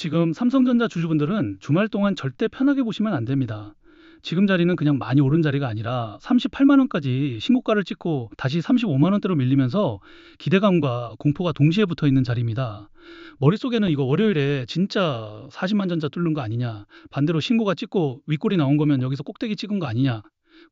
지금 삼성전자 주주분들은 주말 동안 절대 편하게 보시면 안 됩니다. 지금 자리는 그냥 많이 오른 자리가 아니라 38만 원까지 신고가를 찍고 다시 35만 원대로 밀리면서 기대감과 공포가 동시에 붙어 있는 자리입니다. 머릿속에는 이거 월요일에 진짜 40만 전자 뚫는 거 아니냐, 반대로 신고가 찍고 윗골이 나온 거면 여기서 꼭대기 찍은 거 아니냐,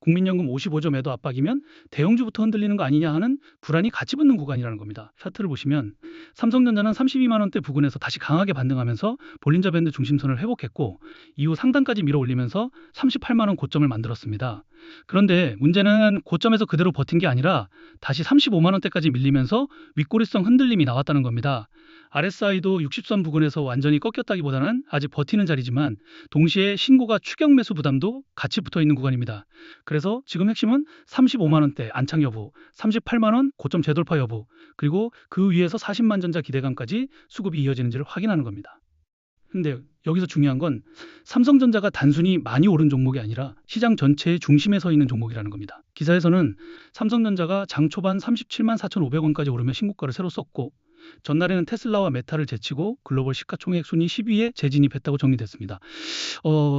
국민연금 55조 매도 압박이면 대형주부터 흔들리는 거 아니냐 하는 불안이 같이 붙는 구간이라는 겁니다. 차트를 보시면 삼성전자는 32만 원대 부근에서 다시 강하게 반등하면서 볼린저 밴드 중심선을 회복했고 이후 상단까지 밀어 올리면서 38만 원 고점을 만들었습니다. 그런데 문제는 고점에서 그대로 버틴 게 아니라 다시 35만 원대까지 밀리면서 윗꼬리성 흔들림이 나왔다는 겁니다. RSI도 60선 부근에서 완전히 꺾였다기보다는 아직 버티는 자리지만 동시에 신고가 추격 매수 부담도 같이 붙어 있는 구간입니다. 그래서 지금 핵심은 35만 원대 안착 여부, 38만 원 고점 재돌파 여부, 그리고 그 위에서 40만 전자 기대감까지 수급이 이어지는지를 확인하는 겁니다. 근데 여기서 중요한 건 삼성전자가 단순히 많이 오른 종목이 아니라 시장 전체의 중심에 서 있는 종목이라는 겁니다. 기사에서는 삼성전자가 장 초반 37만 4,500원까지 오르며 신고가를 새로 썼고 전날에는 테슬라와 메타를 제치고 글로벌 시가총액 순위 10위에 재진입했다고 정리됐습니다.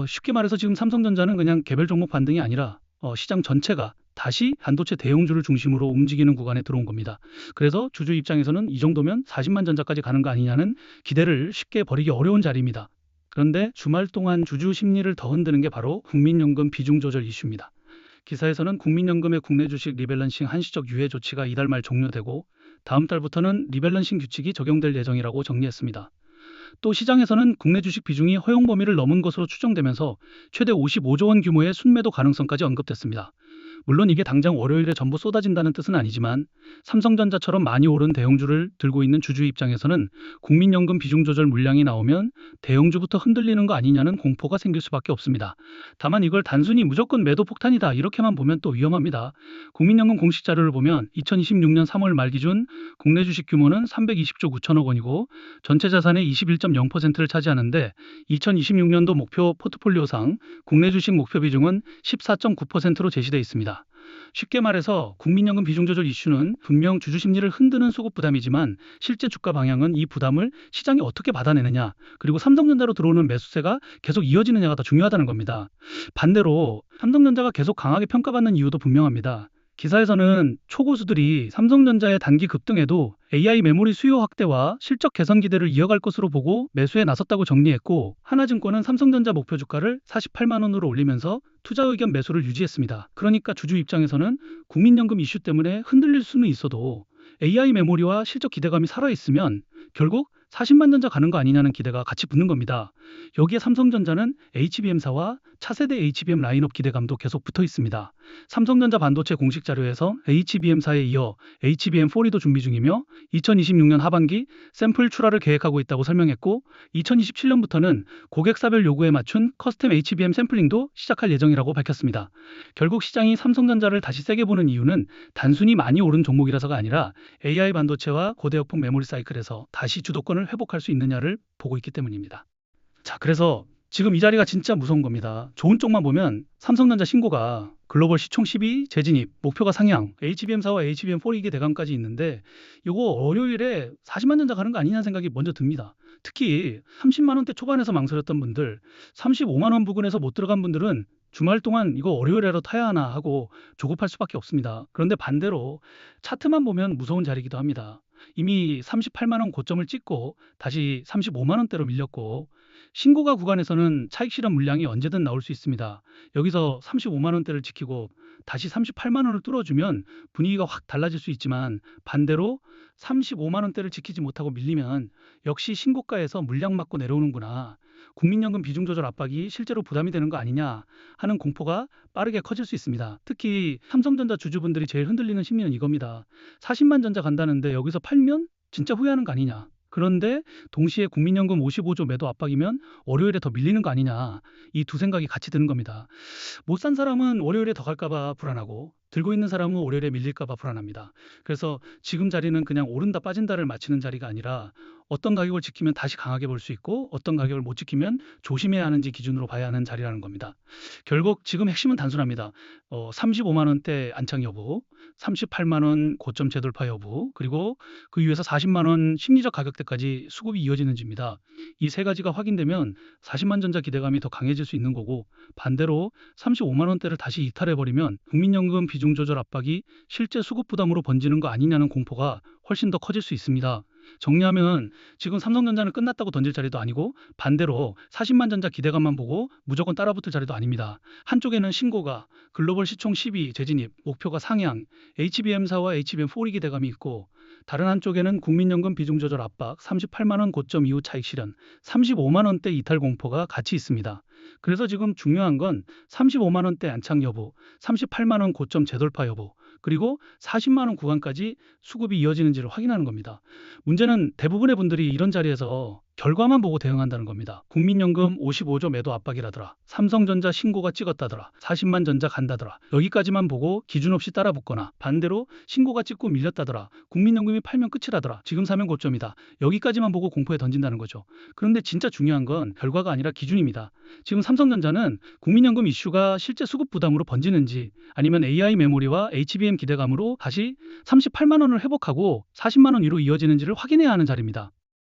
쉽게 말해서 지금 삼성전자는 그냥 개별 종목 반등이 아니라 시장 전체가 다시 반도체 대형주를 중심으로 움직이는 구간에 들어온 겁니다. 그래서 주주 입장에서는 이 정도면 40만 전자까지 가는 거 아니냐는 기대를 쉽게 버리기 어려운 자리입니다. 그런데 주말 동안 주주 심리를 더 흔드는 게 바로 국민연금 비중 조절 이슈입니다. 기사에서는 국민연금의 국내 주식 리밸런싱 한시적 유예 조치가 이달 말 종료되고 다음 달부터는 리밸런싱 규칙이 적용될 예정이라고 정리했습니다. 또 시장에서는 국내 주식 비중이 허용 범위를 넘은 것으로 추정되면서 최대 55조 원 규모의 순매도 가능성까지 언급됐습니다. 물론 이게 당장 월요일에 전부 쏟아진다는 뜻은 아니지만 삼성전자처럼 많이 오른 대형주를 들고 있는 주주 입장에서는 국민연금 비중 조절 물량이 나오면 대형주부터 흔들리는 거 아니냐는 공포가 생길 수밖에 없습니다. 다만 이걸 단순히 무조건 매도 폭탄이다 이렇게만 보면 또 위험합니다. 국민연금 공식 자료를 보면 2026년 3월 말 기준 국내 주식 규모는 320조 9천억 원이고 전체 자산의 21.0%를 차지하는데 2026년도 목표 포트폴리오상 국내 주식 목표 비중은 14.9%로 제시되어 있습니다. 쉽게 말해서 국민연금 비중 조절 이슈는 분명 주주 심리를 흔드는 수급 부담이지만 실제 주가 방향은 이 부담을 시장이 어떻게 받아내느냐 그리고 삼성전자로 들어오는 매수세가 계속 이어지느냐가 더 중요하다는 겁니다. 반대로 삼성전자가 계속 강하게 평가받는 이유도 분명합니다. 기사에서는 초고수들이 삼성전자의 단기 급등에도 AI 메모리 수요 확대와 실적 개선 기대를 이어갈 것으로 보고 매수에 나섰다고 정리했고 하나증권은 삼성전자 목표 주가를 48만 원으로 올리면서 투자 의견 매수를 유지했습니다. 그러니까 주주 입장에서는 국민연금 이슈 때문에 흔들릴 수는 있어도 AI 메모리와 실적 기대감이 살아있으면 결국 40만 전자 가는 거 아니냐는 기대가 같이 붙는 겁니다. 여기에 삼성전자는 HBM사와 차세대 HBM 라인업 기대감도 계속 붙어 있습니다. 삼성전자 반도체 공식 자료에서 HBM사에 이어 HBM4도 준비 중이며 2026년 하반기 샘플 출하를 계획하고 있다고 설명했고 2027년부터는 고객사별 요구에 맞춘 커스텀 HBM 샘플링도 시작할 예정이라고 밝혔습니다. 결국 시장이 삼성전자를 다시 세게 보는 이유는 단순히 많이 오른 종목이라서가 아니라 AI 반도체와 고대역폭 메모리 사이클에서 다시 주도권을 회복할 수 있느냐를 보고 있기 때문입니다. 자, 그래서 지금 이 자리가 진짜 무서운 겁니다. 좋은 쪽만 보면 삼성전자 신고가 글로벌 시총 10위 재진입, 목표가 상향, HBM4와 HBM4 대감까지 있는데 이거 월요일에 40만 전자 가는 거 아니냐는 생각이 먼저 듭니다. 특히 30만 원대 초반에서 망설였던 분들, 35만 원 부근에서 못 들어간 분들은 주말 동안 이거 월요일에라도 타야 하나 하고 조급할 수밖에 없습니다. 그런데 반대로 차트만 보면 무서운 자리이기도 합니다. 이미 38만 원 고점을 찍고 다시 35만 원대로 밀렸고 신고가 구간에서는 차익 실현 물량이 언제든 나올 수 있습니다. 여기서 35만 원대를 지키고 다시 38만 원을 뚫어주면 분위기가 확 달라질 수 있지만 반대로 35만 원대를 지키지 못하고 밀리면 역시 신고가에서 물량 맞고 내려오는구나. 국민연금 비중 조절 압박이 실제로 부담이 되는 거 아니냐 하는 공포가 빠르게 커질 수 있습니다. 특히 삼성전자 주주분들이 제일 흔들리는 심리는 이겁니다. 40만 전자 간다는데 여기서 팔면 진짜 후회하는 거 아니냐. 그런데 동시에 국민연금 55조 매도 압박이면 월요일에 더 밀리는 거 아니냐. 이 두 생각이 같이 드는 겁니다. 못 산 사람은 월요일에 더 갈까 봐 불안하고 들고 있는 사람은 월요일에 밀릴까 봐 불안합니다. 그래서 지금 자리는 그냥 오른다 빠진다를 맞히는 자리가 아니라 어떤 가격을 지키면 다시 강하게 볼 수 있고 어떤 가격을 못 지키면 조심해야 하는지 기준으로 봐야 하는 자리라는 겁니다. 결국 지금 핵심은 단순합니다. 35만 원대 안착 여부, 38만 원 고점 재돌파 여부, 그리고 그 이후에서 40만 원 심리적 가격대까지 수급이 이어지는지입니다. 이 세 가지가 확인되면 40만 전자 기대감이 더 강해질 수 있는 거고, 반대로 35만 원대를 다시 이탈해버리면 국민연금 비중 조절 압박이 실제 수급 부담으로 번지는 거 아니냐는 공포가 훨씬 더 커질 수 있습니다. 정리하면 지금 삼성전자는 끝났다고 던질 자리도 아니고, 반대로 40만 전자 기대감만 보고 무조건 따라붙을 자리도 아닙니다. 한쪽에는 신고가, 글로벌 시총 10위 재진입, 목표가 상향, HBM사와 HBM4 기대감이 있고, 다른 한쪽에는 국민연금 비중 조절 압박, 38만 원 고점 이후 차익 실현, 35만 원대 이탈 공포가 같이 있습니다. 그래서 지금 중요한 건 35만 원대 안착 여부, 38만 원 고점 재돌파 여부, 그리고 40만 원 구간까지 수급이 이어지는지를 확인하는 겁니다. 문제는 대부분의 분들이 이런 자리에서 결과만 보고 대응한다는 겁니다. 국민연금 55조 매도 압박이라더라. 삼성전자 신고가 찍었다더라. 40만 전자 간다더라. 여기까지만 보고 기준 없이 따라 붙거나, 반대로 신고가 찍고 밀렸다더라. 국민연금이 팔면 끝이라더라. 지금 사면 고점이다. 여기까지만 보고 공포에 던진다는 거죠. 그런데 진짜 중요한 건 결과가 아니라 기준입니다. 지금 삼성전자는 국민연금 이슈가 실제 수급 부담으로 번지는지, 아니면 AI 메모리와 HBM 기대감으로 다시 38만 원을 회복하고 40만 원 위로 이어지는지를 확인해야 하는 자리입니다.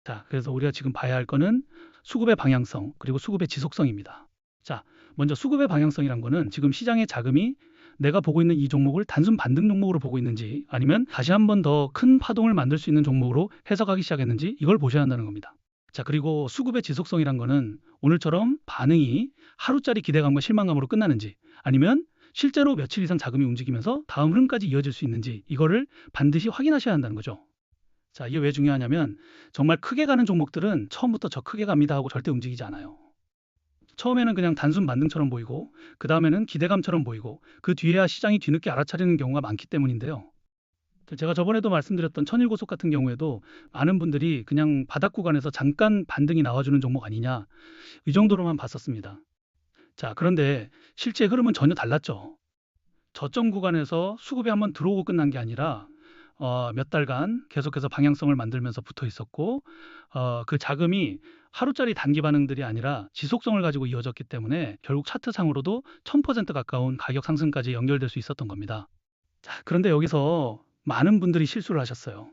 자, 그래서 우리가 지금 봐야 할 거는 수급의 방향성, 그리고 수급의 지속성입니다. 자, 먼저 수급의 방향성이란 거는 지금 시장의 자금이 내가 보고 있는 이 종목을 단순 반등 종목으로 보고 있는지, 아니면 다시 한 번 더 큰 파동을 만들 수 있는 종목으로 해석하기 시작했는지, 이걸 보셔야 한다는 겁니다. 자, 그리고 수급의 지속성이란 거는 오늘처럼 반응이 하루짜리 기대감과 실망감으로 끝나는지, 아니면 실제로 며칠 이상 자금이 움직이면서 다음 흐름까지 이어질 수 있는지, 이거를 반드시 확인하셔야 한다는 거죠. 자, 이게 왜 중요하냐면 정말 크게 가는 종목들은 처음부터 저 크게 갑니다 하고 절대 움직이지 않아요. 처음에는 그냥 단순 반등처럼 보이고, 그 다음에는 기대감처럼 보이고, 그 뒤에야 시장이 뒤늦게 알아차리는 경우가 많기 때문인데요. 제가 저번에도 말씀드렸던 천일고속 같은 경우에도 많은 분들이 그냥 바닥 구간에서 잠깐 반등이 나와주는 종목 아니냐, 이 정도로만 봤었습니다. 자, 그런데 실제 흐름은 전혀 달랐죠. 저점 구간에서 수급이 한번 들어오고 끝난 게 아니라 몇 달간 계속해서 방향성을 만들면서 붙어 있었고, 그 자금이 하루짜리 단기 반응들이 아니라 지속성을 가지고 이어졌기 때문에 결국 차트상으로도 1000% 가까운 가격 상승까지 연결될 수 있었던 겁니다. 자, 그런데 여기서 많은 분들이 실수를 하셨어요.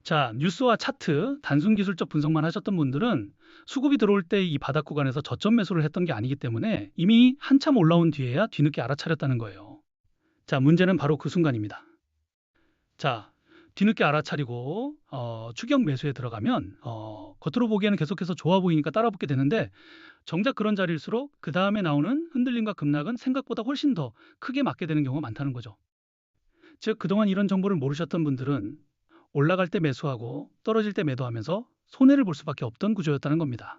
자, 뉴스와 차트, 단순 기술적 분석만 하셨던 분들은 수급이 들어올 때 이 바닥 구간에서 저점 매수를 했던 게 아니기 때문에 이미 한참 올라온 뒤에야 뒤늦게 알아차렸다는 거예요. 자, 문제는 바로 그 순간입니다. 자, 뒤늦게 알아차리고 추격 매수에 들어가면 겉으로 보기에는 계속해서 좋아 보이니까 따라붙게 되는데, 정작 그런 자리일수록 그 다음에 나오는 흔들림과 급락은 생각보다 훨씬 더 크게 맞게 되는 경우가 많다는 거죠. 즉, 그동안 이런 정보를 모르셨던 분들은 올라갈 때 매수하고 떨어질 때 매도하면서 손해를 볼 수밖에 없던 구조였다는 겁니다.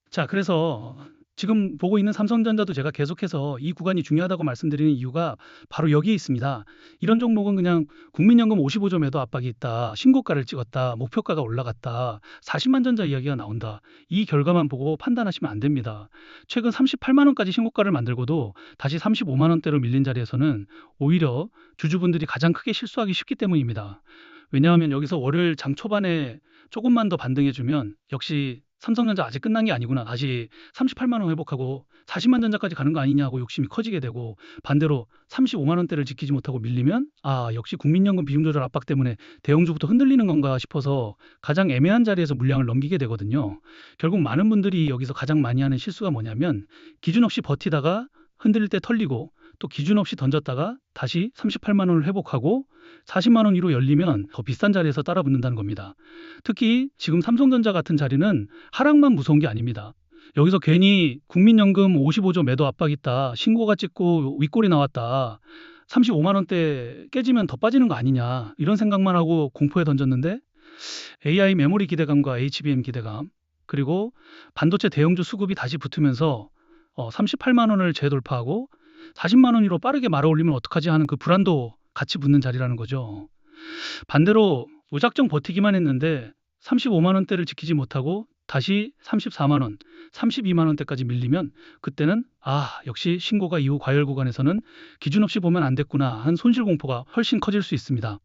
자, 그래서 지금 보고 있는 삼성전자도 제가 계속해서 이 구간이 중요하다고 말씀드리는 이유가 바로 여기에 있습니다. 이런 종목은 그냥 국민연금 55조 매도 압박이 있다, 신고가를 찍었다, 목표가가 올라갔다, 40만 전자 이야기가 나온다, 이 결과만 보고 판단하시면 안 됩니다. 최근 38만 원까지 신고가를 만들고도 다시 35만 원대로 밀린 자리에서는 오히려 주주분들이 가장 크게 실수하기 쉽기 때문입니다. 왜냐하면 여기서 월요일 장 초반에 조금만 더 반등해주면 역시 삼성전자 아직 끝난 게 아니구나, 다시 38만 원 회복하고 40만 전자까지 가는 거 아니냐고 욕심이 커지게 되고, 반대로 35만 원대를 지키지 못하고 밀리면 역시 국민연금 비중 조절 압박 때문에 대형주부터 흔들리는 건가 싶어서 가장 애매한 자리에서 물량을 넘기게 되거든요. 결국 많은 분들이 여기서 가장 많이 하는 실수가 뭐냐면, 기준 없이 버티다가 흔들릴 때 털리고, 또 기준 없이 던졌다가 다시 38만 원을 회복하고 40만 원 위로 열리면 더 비싼 자리에서 따라 붙는다는 겁니다. 특히 지금 삼성전자 같은 자리는 하락만 무서운 게 아닙니다. 여기서 괜히 국민연금 55조 매도 압박 있다, 신고가 찍고 윗골이 나왔다, 35만 원대 깨지면 더 빠지는 거 아니냐, 이런 생각만 하고 공포에 던졌는데, AI 메모리 기대감과 HBM 기대감, 그리고 반도체 대형주 수급이 다시 붙으면서 38만 원을 재돌파하고 40만 원 위로 빠르게 말아올리면 어떡하지 하는 그 불안도 같이 붙는 자리라는 거죠. 반대로 무작정 버티기만 했는데 35만 원대를 지키지 못하고 다시 34만 원, 32만 원대까지 밀리면, 그때는 역시 신고가 이후 과열 구간에서는 기준 없이 보면 안 됐구나 한 손실 공포가 훨씬 커질 수 있습니다.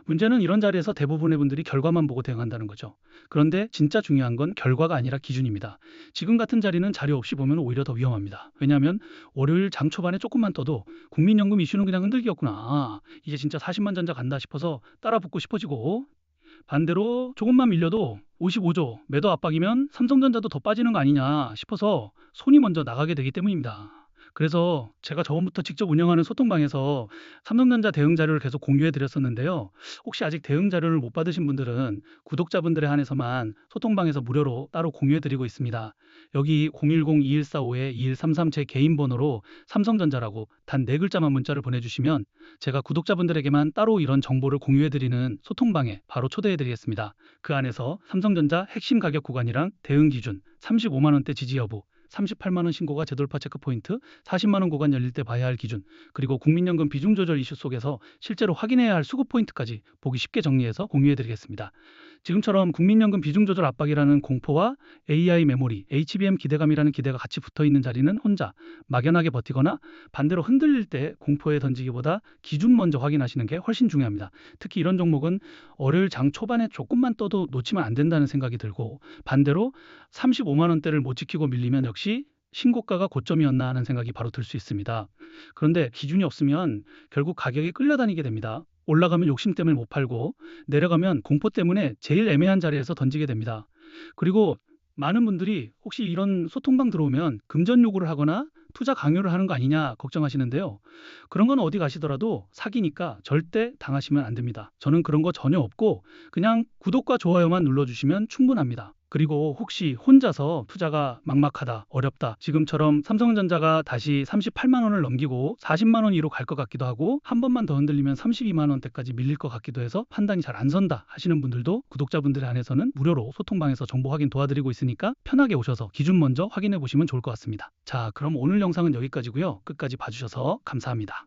문제는 이런 자리에서 대부분의 분들이 결과만 보고 대응한다는 거죠. 그런데 진짜 중요한 건 결과가 아니라 기준입니다. 지금 같은 자리는 자료 없이 보면 오히려 더 위험합니다. 왜냐하면 월요일 장 초반에 조금만 떠도 국민연금 이슈는 그냥 흔들기였구나. 이제 진짜 40만 전자 간다 싶어서 따라 붙고 싶어지고, 반대로 조금만 밀려도 55조 매도 압박이면 삼성전자도 더 빠지는 거 아니냐 싶어서 손이 먼저 나가게 되기 때문입니다. 그래서 제가 저번부터 직접 운영하는 소통방에서 삼성전자 대응 자료를 계속 공유해 드렸었는데요. 혹시 아직 대응 자료를 못 받으신 분들은 구독자분들에 한해서만 소통방에서 무료로 따로 공유해 드리고 있습니다. 여기 010-2145-2133 제 개인 번호로 삼성전자라고 단 4글자만 문자를 보내주시면 제가 구독자분들에게만 따로 이런 정보를 공유해 드리는 소통방에 바로 초대해 드리겠습니다. 그 안에서 삼성전자 핵심 가격 구간이랑 대응 기준, 35만 원대 지지 여부, 38만 원 신고가 재돌파 체크 포인트, 40만 원 구간 열릴 때 봐야 할 기준, 그리고 국민연금 비중 조절 이슈 속에서 실제로 확인해야 할 수급 포인트까지 보기 쉽게 정리해서 공유해 드리겠습니다. 지금처럼 국민연금 비중 조절 압박이라는 공포와 AI 메모리, HBM 기대감이라는 기대가 같이 붙어 있는 자리는 혼자 막연하게 버티거나, 반대로 흔들릴 때 공포에 던지기보다 기준 먼저 확인하시는 게 훨씬 중요합니다. 특히 이런 종목은 월요일 장 초반에 조금만 떠도 놓치면 안 된다는 생각이 들고, 반대로 35만 원대를 못 지키고 밀리면 역시 신고가가 고점이었나 하는 생각이 바로 들 수 있습니다. 그런데 기준이 없으면 결국 가격이 끌려다니게 됩니다. 올라가면 욕심 때문에 못 팔고, 내려가면 공포 때문에 제일 애매한 자리에서 던지게 됩니다. 그리고 많은 분들이 혹시 이런 소통방 들어오면 금전 요구를 하거나 투자 강요를 하는 거 아니냐 걱정하시는데요. 그런 건 어디 가시더라도 사기니까 절대 당하시면 안 됩니다. 저는 그런 거 전혀 없고 그냥 구독과 좋아요만 눌러주시면 충분합니다. 그리고 혹시 혼자서 투자가 막막하다, 어렵다, 지금처럼 삼성전자가 다시 38만 원을 넘기고 40만 원 위로 갈 것 같기도 하고 한 번만 더 흔들리면 32만 원대까지 밀릴 것 같기도 해서 판단이 잘 안 선다 하시는 분들도 구독자분들에 한해서는 무료로 소통방에서 정보 확인 도와드리고 있으니까 편하게 오셔서 기준 먼저 확인해 보시면 좋을 것 같습니다. 자, 그럼 오늘 영상은 여기까지고요. 끝까지 봐주셔서 감사합니다.